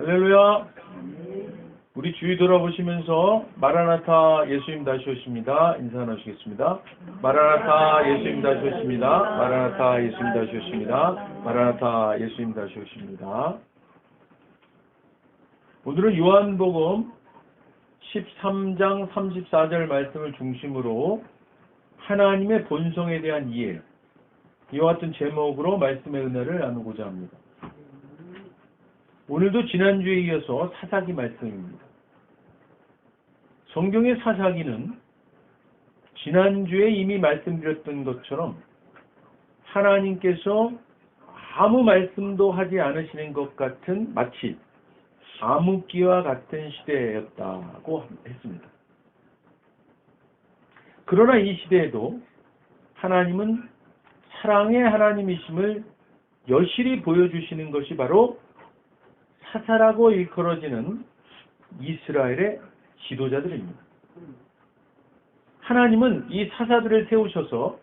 할렐루야. 우리 주위 돌아보시면서 마라나타 예수님 다시 오십니다. 인사 나누시겠습니다. 마라나타 예수님 다시 오십니다. 마라나타 예수님 다시 오십니다. 마라나타 예수님 다시 오십니다. 오늘은 요한복음 13장 34절 말씀을 중심으로 하나님의 본성에 대한 이해, 이와 같은 제목으로 말씀의 은혜를 나누고자 합니다. 오늘도 지난주에 이어서 사사기 말씀입니다. 성경의 사사기는 지난주에 이미 말씀드렸던 것처럼 하나님께서 아무 말씀도 하지 않으시는 것 같은 마치 암흑기와 같은 시대였다고 했습니다. 그러나 이 시대에도 하나님은 사랑의 하나님이심을 여실히 보여주시는 것이 바로 사사라고 일컬어지는 이스라엘의 지도자들입니다. 하나님은 이 사사들을 세우셔서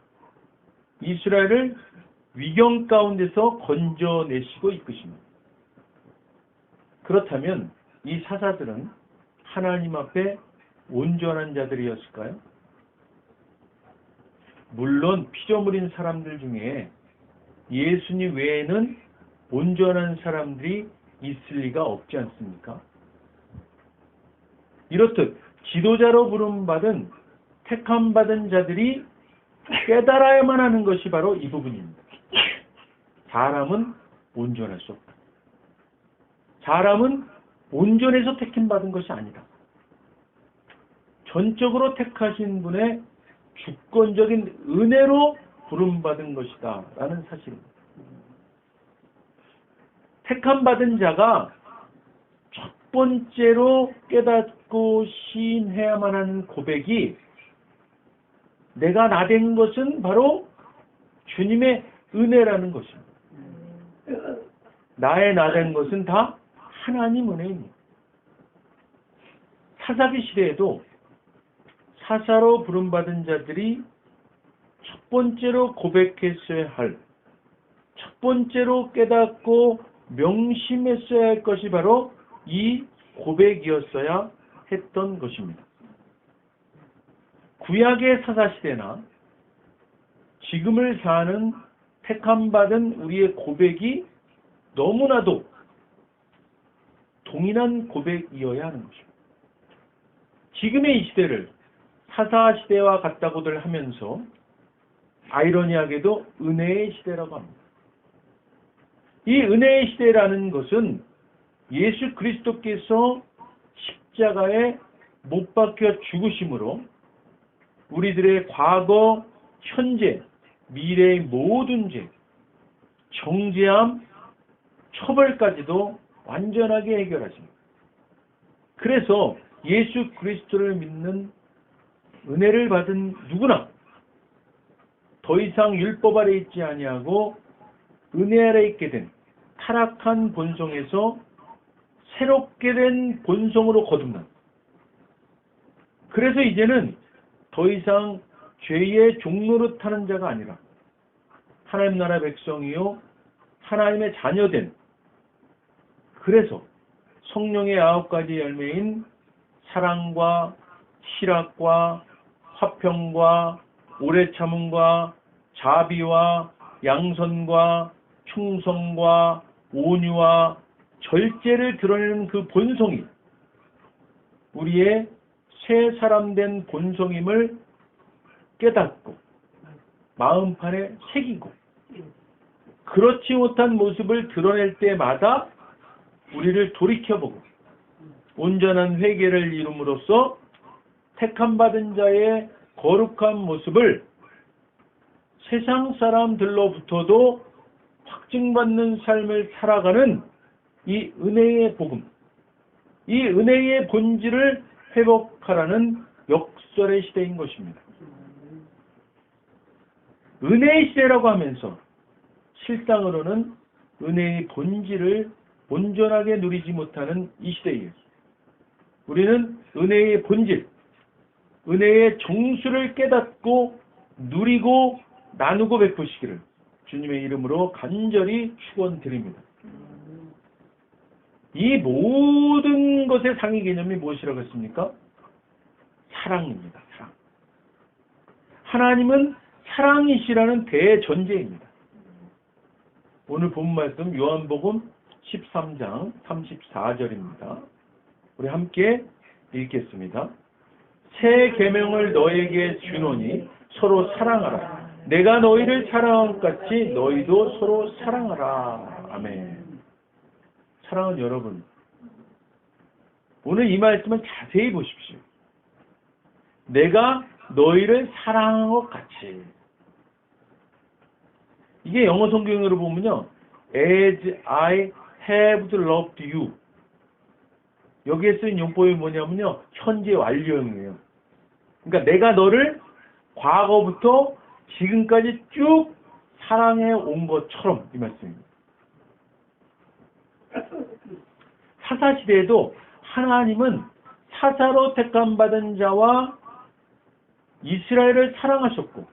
이스라엘을 위경 가운데서 건져내시고 이끄십니다. 그렇다면 이 사사들은 하나님 앞에 온전한 자들이었을까요? 물론 피조물인 사람들 중에 예수님 외에는 온전한 사람들이 있을 리가 없지 않습니까? 이렇듯 지도자로 부름받은 택함받은 자들이 깨달아야만 하는 것이 바로 이 부분입니다. 사람은 온전할 수 없다. 사람은 온전해서 택임받은 것이 아니다. 전적으로 택하신 분의 주권적인 은혜로 부름받은 것이다 라는 사실입니다. 택함받은 자가 첫 번째로 깨닫고 시인해야만 하는 고백이 내가 나된 것은 바로 주님의 은혜라는 것입니다. 나의 나된 것은 다 하나님 은혜입니다. 사사기 시대에도 사사로 부름받은 자들이 첫 번째로 고백했어야 할, 첫 번째로 깨닫고 명심했어야 할 것이 바로 이 고백이었어야 했던 것입니다. 구약의 사사시대나 지금을 사는 택함받은 우리의 고백이 너무나도 동일한 고백이어야 하는 것입니다. 지금의 이 시대를 사사시대와 같다고들 하면서 아이러니하게도 은혜의 시대라고 합니다. 이 은혜의 시대라는 것은 예수 그리스도께서 십자가에 못 박혀 죽으심으로 우리들의 과거, 현재, 미래의 모든 죄, 정죄함, 처벌까지도 완전하게 해결하십니다. 그래서 예수 그리스도를 믿는 은혜를 받은 누구나 더 이상 율법 아래 있지 아니하고 은혜 아래 있게 된 타락한 본성에서 새롭게 된 본성으로 거듭난, 그래서 이제는 더 이상 죄의 종노릇 하는 자가 아니라 하나님 나라 백성이요 하나님의 자녀된, 그래서 성령의 9가지 열매인 사랑과 실학과 화평과 오래 참음과 자비와 양선과 충성과 온유와 절제를 드러내는 그 본성이 우리의 새 사람된 본성임을 깨닫고 마음판에 새기고 그렇지 못한 모습을 드러낼 때마다 우리를 돌이켜보고 온전한 회개를 이룸으로써 택함받은 자의 거룩한 모습을 세상 사람들로부터도 확증받는 삶을 살아가는 이 은혜의 복음, 이 은혜의 본질을 회복하라는 역설의 시대인 것입니다. 은혜의 시대라고 하면서 실상으로는 은혜의 본질을 온전하게 누리지 못하는 이 시대에 우리는 은혜의 본질, 은혜의 정수를 깨닫고 누리고 나누고 베푸시기를 주님의 이름으로 간절히 축원드립니다. 이 모든 것의 상위 개념이 무엇이라고 했습니까? 사랑입니다. 사랑. 하나님은 사랑이시라는 대전제입니다. 오늘 본 말씀 요한복음 13장 34절입니다. 우리 함께 읽겠습니다. 새 계명을 너에게 주노니 서로 사랑하라. 내가 너희를 사랑한 것 같이 너희도 서로 사랑하라. 아멘. 사랑하는 여러분, 오늘 이 말씀을 자세히 보십시오. 내가 너희를 사랑한 것 같이. 이게 영어 성경으로 보면요, as I have loved you. 여기에 쓰인 용법이 뭐냐면요, 현재 완료형이에요. 그러니까 내가 너를 과거부터 지금까지 쭉 사랑해 온 것처럼, 이 말씀입니다. 사사시대에도 하나님은 사사로 택함받은 자와 이스라엘을 사랑하셨고,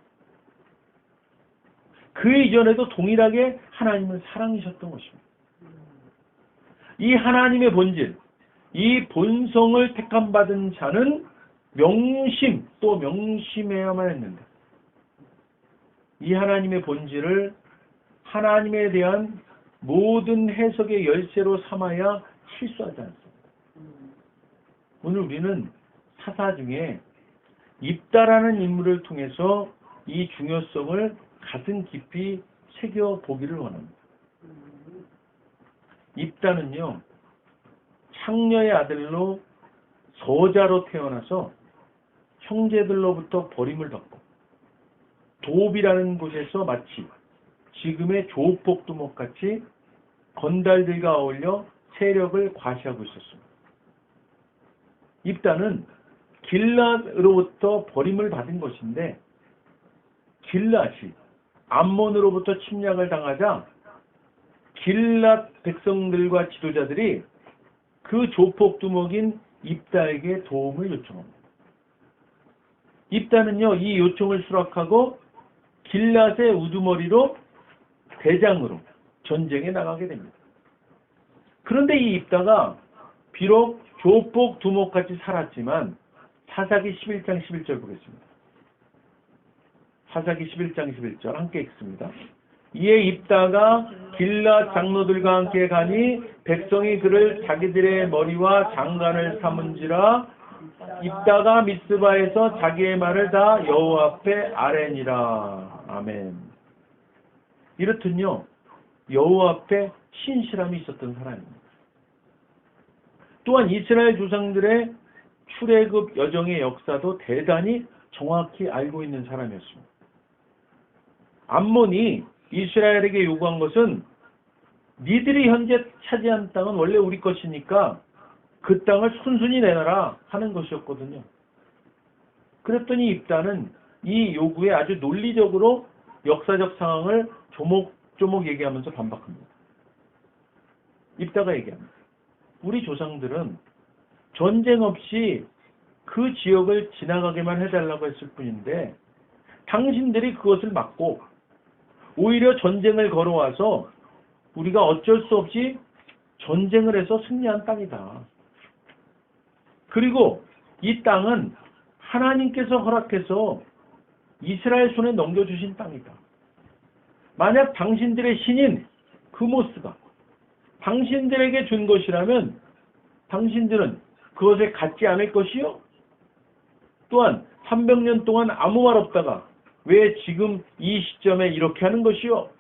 그 이전에도 동일하게 하나님은 사랑이셨던 것입니다. 이 하나님의 본질, 이 본성을 택함받은 자는 명심, 또 명심해야만 했는데, 이 하나님의 본질을 하나님에 대한 모든 해석의 열쇠로 삼아야 실수하지 않습니다. 오늘 우리는 사사 중에 입다라는 인물을 통해서 이 중요성을 가슴 깊이 새겨보기를 원합니다. 입다는요, 창녀의 아들로 서자로 태어나서 형제들로부터 버림을 받고 도읍이라는 곳에서 마치 지금의 조폭두목같이 건달들과 어울려 세력을 과시하고 있었습니다. 입다는 길랏으로부터 버림을 받은 것인데, 길랏이 암몬으로부터 침략을 당하자 길랏 백성들과 지도자들이 그 조폭두목인 입다에게 도움을 요청합니다. 입다는요, 이 요청을 수락하고 길랏의 우두머리로 대장으로 전쟁에 나가게 됩니다. 그런데 이 입다가 비록 조폭두목같이 살았지만, 사사기 11장 11절 보겠습니다. 사사기 11장 11절 함께 읽습니다. 이에 입다가 길랏 장로들과 함께 가니 백성이 그를 자기들의 머리와 장관을 삼은지라. 입다가 미스바에서 자기의 말을 다 여호와 앞에 아뢰니라. 아멘. 이렇듯요, 여호와 앞에 신실함이 있었던 사람입니다. 또한 이스라엘 조상들의 출애굽 여정의 역사도 대단히 정확히 알고 있는 사람이었습니다. 암몬이 이스라엘에게 요구한 것은, 니들이 현재 차지한 땅은 원래 우리 것이니까 그 땅을 순순히 내놔라 하는 것이었거든요. 그랬더니 입다는 이 요구에 아주 논리적으로 역사적 상황을 조목조목 얘기하면서 반박합니다. 입다가 얘기합니다. 우리 조상들은 전쟁 없이 그 지역을 지나가게만 해달라고 했을 뿐인데, 당신들이 그것을 막고 오히려 전쟁을 걸어와서 우리가 어쩔 수 없이 전쟁을 해서 승리한 땅이다. 그리고 이 땅은 하나님께서 허락해서 이스라엘 손에 넘겨주신 땅이다. 만약 당신들의 신인 그모스가 당신들에게 준 것이라면 당신들은 그것에 갖지 않을 것이요? 또한 300년 동안 아무 말 없다가 왜 지금 이 시점에 이렇게 하는 것이요?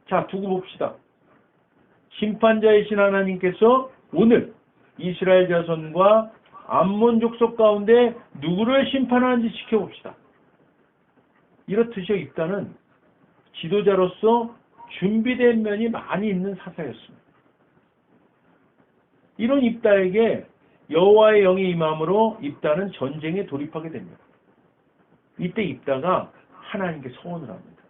자, 두고 봅시다. 심판자이신 하나님께서 오늘 이스라엘 자손과 암몬 족속 가운데 누구를 심판하는지 지켜봅시다. 이렇듯이 입다는 지도자로서 준비된 면이 많이 있는 사사였습니다. 이런 입다에게 여호와의 영이 임함으로 입다는 전쟁에 돌입하게 됩니다. 이때 입다가 하나님께 소원을 합니다.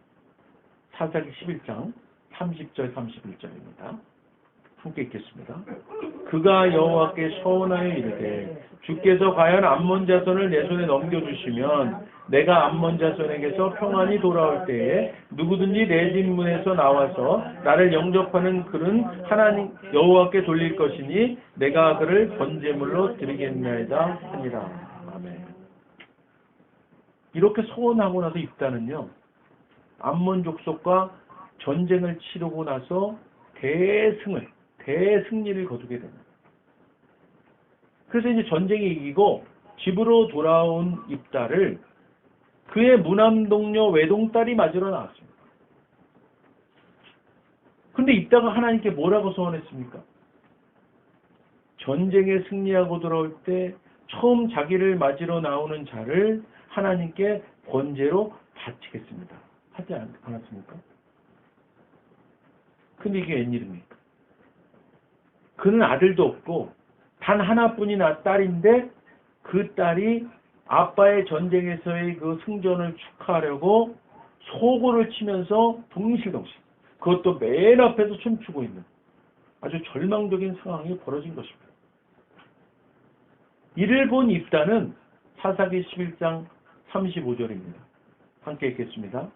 사사기 11장 30절 31절입니다. 함께 읽겠습니다. 그가 여호와께 서원하여 이르되 주께서 과연 암몬 자손을 내 손에 넘겨주시면 내가 암몬 자손에게서 평안히 돌아올 때에 누구든지 내 집 문에서 나와서 나를 영접하는 그는 하나님 여호와께 돌릴 것이니 내가 그를 번제물로 드리겠나이다 하니라. 아멘. 이렇게 서원하고 나서 입다는요, 암몬 족속과 전쟁을 치르고 나서 대승리를 거두게 됩니다. 그래서 이제 전쟁이 이기고 집으로 돌아온 입다를 그의 무남동료 외동딸이 맞으러 나왔습니다. 근데 입다가 하나님께 뭐라고 소원했습니까? 전쟁에 승리하고 돌아올 때 처음 자기를 맞으러 나오는 자를 하나님께 번제로 바치겠습니다. 하지 않았습니까? 근데 이게 웬일입니까? 그는 아들도 없고 단 하나뿐인 딸인데 그 딸이 아빠의 전쟁에서의 그 승전을 축하하려고 소고를 치면서 둥실둥실, 그것도 맨 앞에서 춤추고 있는 아주 절망적인 상황이 벌어진 것입니다. 이를 본 입다는 사사기 11장 35절입니다. 함께 읽겠습니다.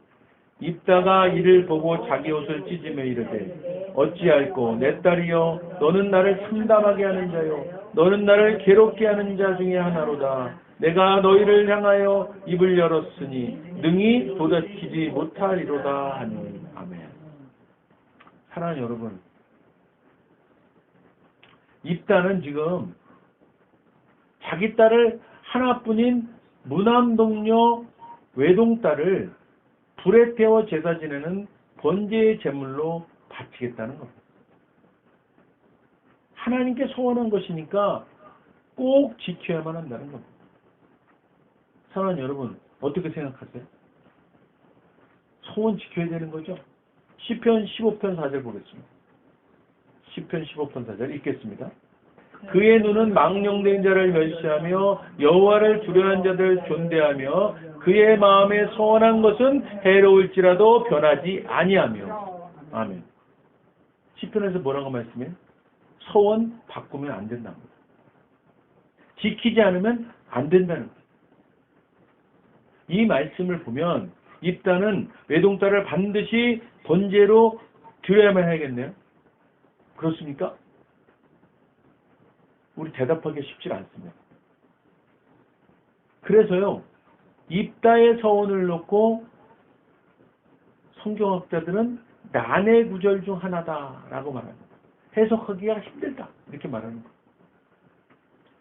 입다가 이를 보고 자기 옷을 찢으며 이르되 어찌할꼬 내 딸이여 너는 나를 참담하게 하는 자요 너는 나를 괴롭게 하는 자 중에 하나로다. 내가 너희를 향하여 입을 열었으니 능히 도닫히지 못하리로다 하니. 아멘. 사랑하는 여러분, 입다는 지금 자기 딸을 하나뿐인 무남동료 외동딸을 불에 태워 제사 지내는 번제의 제물로 바치겠다는 겁니다. 하나님께 소원한 것이니까 꼭 지켜야만 한다는 겁니다. 사랑하는 여러분, 어떻게 생각하세요? 소원 지켜야 되는 거죠? 시편 15편 4절 보겠습니다. 시편 15편 4절 읽겠습니다. 그의 눈은 망령된 자를 멸시하며 여호와를 두려워하는 자들 존대하며 그의 마음에 소원한 것은 해로울지라도 변하지 아니하며. 아멘. 시편에서 뭐라고 말씀해요? 소원 바꾸면 안 된다는 거예요. 지키지 않으면 안 된다는 거예요. 이 말씀을 보면 입다는 외동딸을 반드시 번제로 드려야만 해야겠네요. 그렇습니까? 우리 대답하기 쉽지 않습니다. 그래서요, 입다의 서원을 놓고 성경학자들은 난해 구절 중 하나다라고 말합니다. 해석하기가 힘들다 이렇게 말하는 거예요.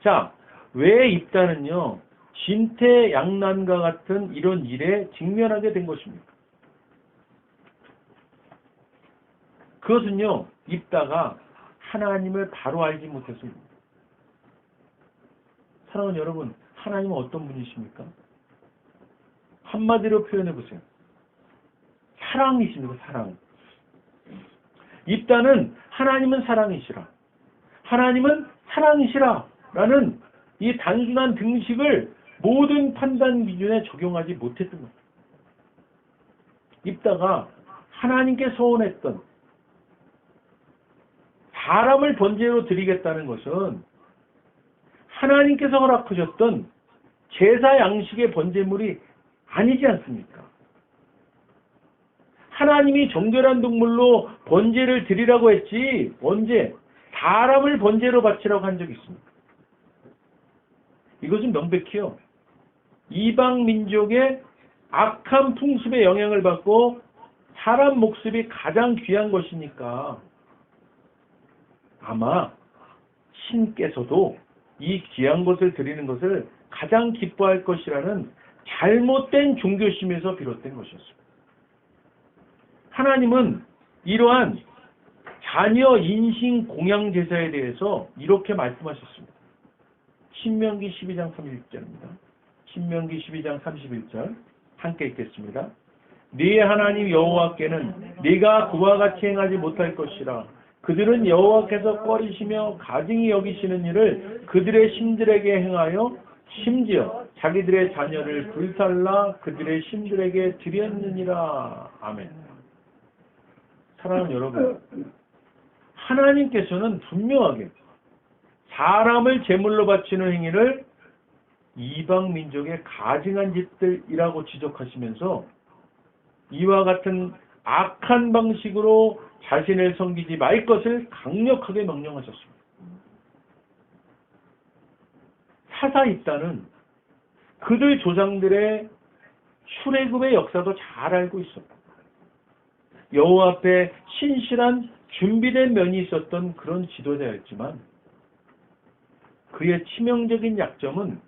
자, 왜 입다는요 진퇴양난과 같은 이런 일에 직면하게 된 것입니까? 그것은요 입다가 하나님을 바로 알지 못했습니다. 사랑하는 여러분, 하나님은 어떤 분이십니까? 한마디로 표현해 보세요. 사랑이십니다. 사랑. 입다는 하나님은 사랑이시라, 하나님은 사랑이시라 라는 이 단순한 등식을 모든 판단 기준에 적용하지 못했던 겁니다. 입다가 하나님께 소원했던 사람을 번제로 드리겠다는 것은 하나님께서 허락하셨던 제사 양식의 번제물이 아니지 않습니까? 하나님이 정결한 동물로 번제를 드리라고 했지 언제 사람을 번제로 바치라고 한 적이 있습니다. 이것은 명백히요 이방 민족의 악한 풍습의 영향을 받고 사람 목숨이 가장 귀한 것이니까 아마 신께서도 이 귀한 것을 드리는 것을 가장 기뻐할 것이라는 잘못된 종교심에서 비롯된 것이었습니다. 하나님은 이러한 자녀 인신 공양 제사에 대해서 이렇게 말씀하셨습니다. 신명기 12장 31절입니다. 신명기 12장 31절 함께 읽겠습니다. 네 하나님 여호와께는 네가 그와 같이 행하지 못할 것이라. 그들은 여호와께서 꺼리시며 가증히 여기시는 일을 그들의 신들에게 행하여 심지어 자기들의 자녀를 불살라 그들의 신들에게 드렸느니라. 아멘. 사랑하는 여러분, 하나님께서는 분명하게 사람을 제물로 바치는 행위를 이방 민족의 가증한 짓들이라고 지적하시면서 이와 같은 악한 방식으로 자신을 섬기지 말 것을 강력하게 명령하셨습니다. 사사입다는 그들 조상들의 출애굽의 역사도 잘 알고 있었고 여호와 앞에 신실한 준비된 면이 있었던 그런 지도자였지만 그의 치명적인 약점은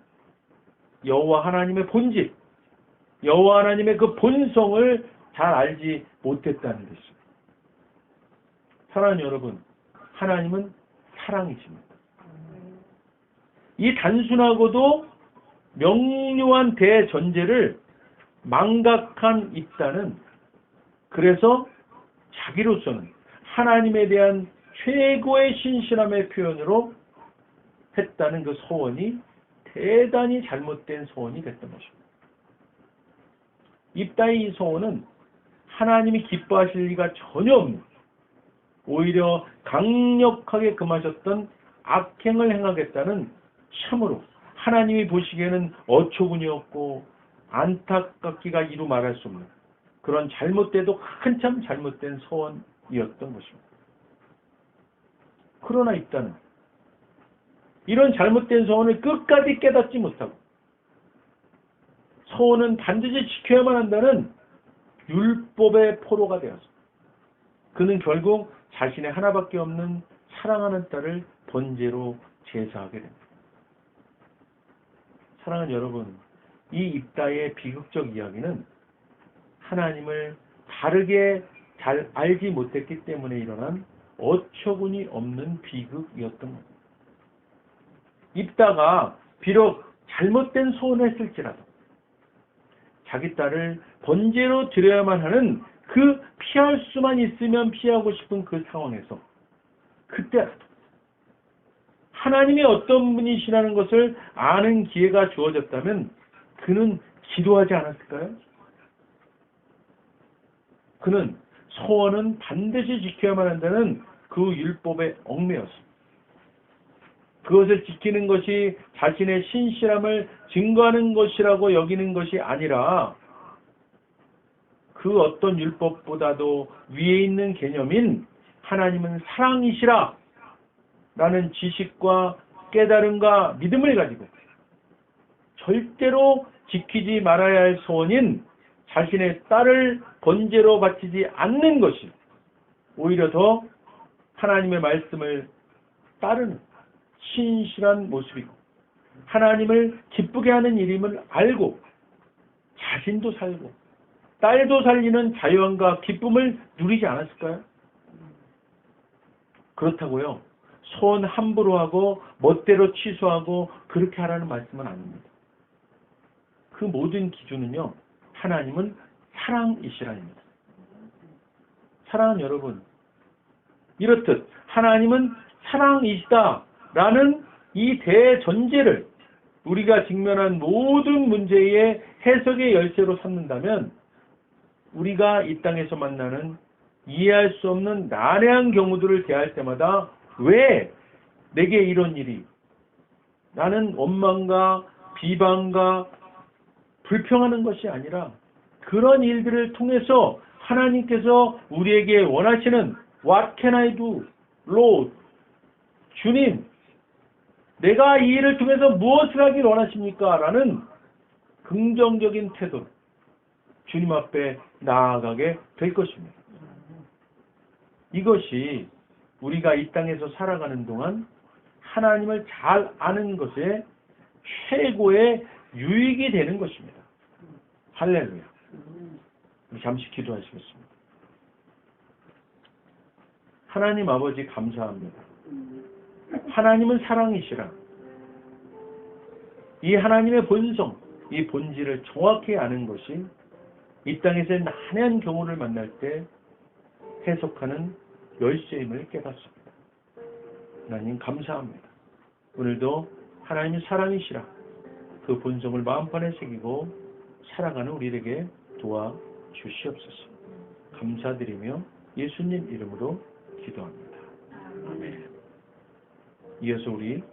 여호와 하나님의 본질, 여호와 하나님의 그 본성을 잘 알지 못했다는 것입니다. 사랑하는 여러분, 하나님은 사랑이십니다. 이 단순하고도 명료한 대전제를 망각한 입다는 그래서 자기로서는 하나님에 대한 최고의 신실함의 표현으로 했다는 그 소원이 대단히 잘못된 소원이 됐던 것입니다. 입다의 이 소원은 하나님이 기뻐하실 리가 전혀 없는 오히려 강력하게 금하셨던 악행을 행하겠다는 참으로 하나님이 보시기에는 어처구니없고 안타깝기가 이루 말할 수 없는 그런 잘못돼도 한참 잘못된 소원이었던 것입니다. 그러나 입다는 이런 잘못된 소원을 끝까지 깨닫지 못하고 소원은 반드시 지켜야만 한다는 율법의 포로가 되어서 그는 결국 자신의 하나밖에 없는 사랑하는 딸을 번제로 제사하게 됩니다. 사랑하는 여러분, 이 입다의 비극적 이야기는 하나님을 다르게 잘 알지 못했기 때문에 일어난 어처구니 없는 비극이었던 겁니다. 입다가 비록 잘못된 소원을 했을지라도 자기 딸을 번제로 드려야만 하는 그 피할 수만 있으면 피하고 싶은 그 상황에서 그때라도 하나님이 어떤 분이시라는 것을 아는 기회가 주어졌다면 그는 기도하지 않았을까요? 그는 소원은 반드시 지켜야만 한다는 그 율법에 얽매였습니다. 그것을 지키는 것이 자신의 신실함을 증거하는 것이라고 여기는 것이 아니라 그 어떤 율법보다도 위에 있는 개념인 하나님은 사랑이시라 라는 지식과 깨달음과 믿음을 가지고 절대로 지키지 말아야 할 소원인 자신의 딸을 번제로 바치지 않는 것이 오히려 더 하나님의 말씀을 따르는 신실한 모습이고 하나님을 기쁘게 하는 일임을 알고 자신도 살고 딸도 살리는 자유함과 기쁨을 누리지 않았을까요? 그렇다고요. 소원 함부로 하고 멋대로 취소하고 그렇게 하라는 말씀은 아닙니다. 그 모든 기준은요. 하나님은 사랑이시라입니다. 사랑하는 여러분, 이렇듯 하나님은 사랑이시다라는 이 대전제를 우리가 직면한 모든 문제의 해석의 열쇠로 삼는다면 우리가 이 땅에서 만나는 이해할 수 없는 난해한 경우들을 대할 때마다 왜 내게 이런 일이 나는 원망과 비방과 불평하는 것이 아니라 그런 일들을 통해서 하나님께서 우리에게 원하시는 What can I do? Lord, 주님, 내가 이 일을 통해서 무엇을 하길 원하십니까? 라는 긍정적인 태도로 주님 앞에 나아가게 될 것입니다. 이것이 우리가 이 땅에서 살아가는 동안 하나님을 잘 아는 것에 최고의 유익이 되는 것입니다. 할렐루야. 우리 잠시 기도하시겠습니다. 하나님 아버지 감사합니다. 하나님은 사랑이시라. 이 하나님의 본성, 이 본질을 정확히 아는 것이 이 땅에서의 난해한 경우를 만날 때 해석하는 열쇠임을 깨닫습니다. 하나님 감사합니다. 오늘도 하나님이 사랑이시라. 그 본성을 마음판에 새기고 살아가는 우리에게 도와주시옵소서. 감사드리며 예수님 이름으로 기도합니다. 이어서 우리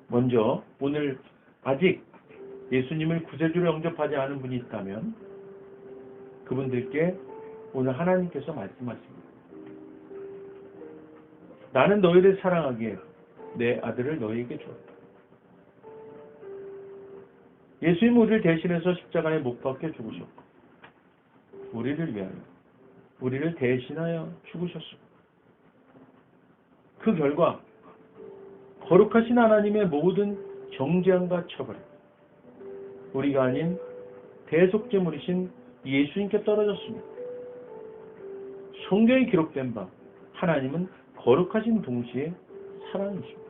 먼저 오늘 아직 예수님을 구세주로 영접하지 않은 분이 있다면 그분들께 오늘 하나님께서 말씀하십니다. 나는 너희를 사랑하기에 내 아들을 너희에게 주었다. 예수님 우리를 대신해서 십자가에 못 박혀 죽으셨고 우리를 위하여 우리를 대신하여 죽으셨습니다. 그 결과 거룩하신 하나님의 모든 정죄함과 처벌 우리가 아닌 대속제물이신 예수님께 떨어졌습니다. 성경에 기록된 바 하나님은 거룩하신 동시에 사랑이십니다.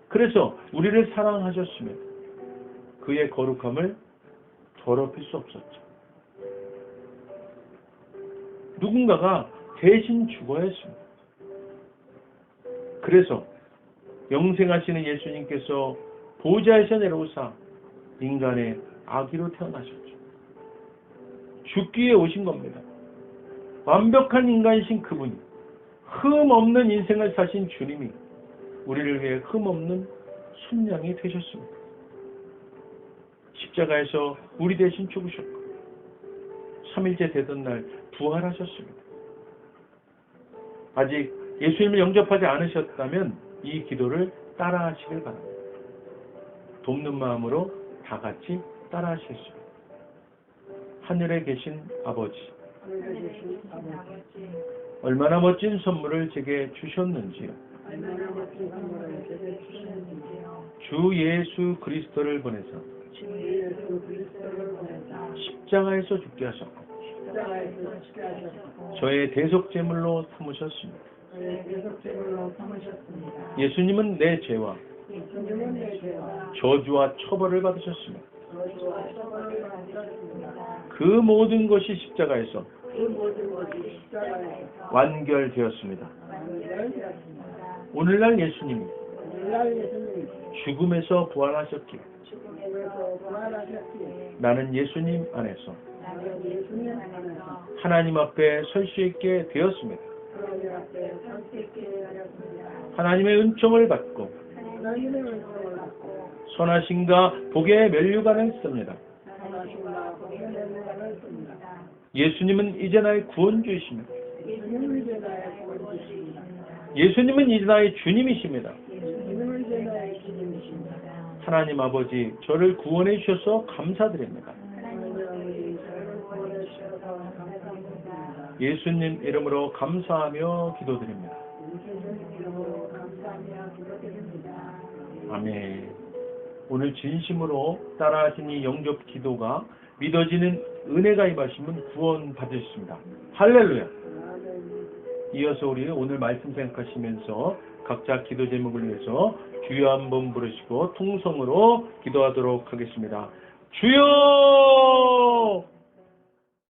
그래서 우리를 사랑하셨으며 그의 거룩함을 더럽힐 수 없었죠. 누군가가 대신 죽어야 했습니다. 그래서 영생하시는 예수님께서 보좌에서 내려오사 인간의 아기로 태어나셨죠. 죽기 위해 오신 겁니다. 완벽한 인간이신 그분이 흠 없는 인생을 사신 주님이 우리를 위해 흠 없는 순양이 되셨습니다. 십자가에서 우리 대신 죽으셨고 3일째 되던 날 부활하셨습니다. 아직 예수님을 영접하지 않으셨다면 이 기도를 따라하시길 바랍니다. 돕는 마음으로 다 같이 따라하시겠습니다. 하늘에 계신 아버지, 얼마나 멋진 선물을 제게 주셨는지요. 주 예수 그리스도를 보내서 십자가에서 죽게 하셨고 저의 대속제물로 삼으셨습니다. 예수님은 내 죄와 저주와 처벌을 받으셨습니다. 그 모든 것이 십자가에서 완결되었습니다. 오늘날 예수님이 죽음에서 부활하셨기에 나는 예수님 안에서 하나님 앞에 설 수 있게 되었습니다. 하나님의 은총을 받고 선하심과 복의 면류관을 씁니다. 예수님은 이제 나의 구원주이십니다. 예수님은 이제 나의 주님이십니다. 하나님 아버지, 저를 구원해 주셔서 감사드립니다. 예수님 이름으로 감사하며 기도드립니다. 아멘. 오늘 진심으로 따라하신 이 영접 기도가 믿어지는 은혜가 임하시면 구원 받으셨습니다. 할렐루야. 이어서 우리 오늘 말씀 생각하시면서 각자 기도 제목을 위해서 주여 한번 부르시고 통성으로 기도하도록 하겠습니다. 주여!